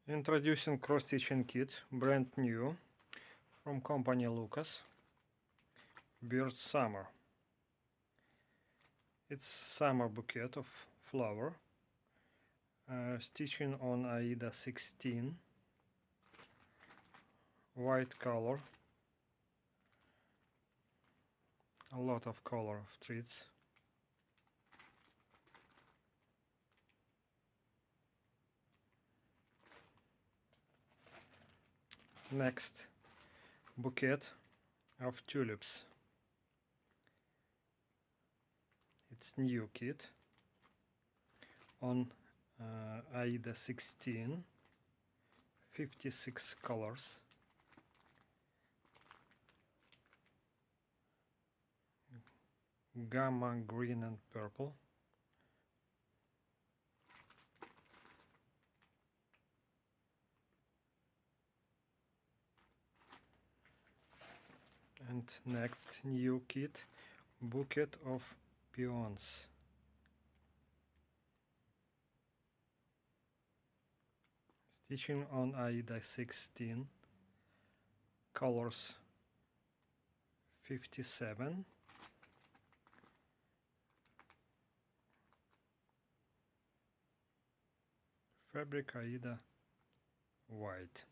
Introducing cross-stitching kit, brand new, from company Luca-S, Bird Summer. It's summer bouquet of flower, stitching on Aida 16, white color, a lot of color of threads. Next, bouquet of tulips. It's new kit on Aida 16, 56 colors. Gamma, green and purple. And next new kit, bouquet of peons. Stitching on Aida 16, colors 57, fabric Aida white.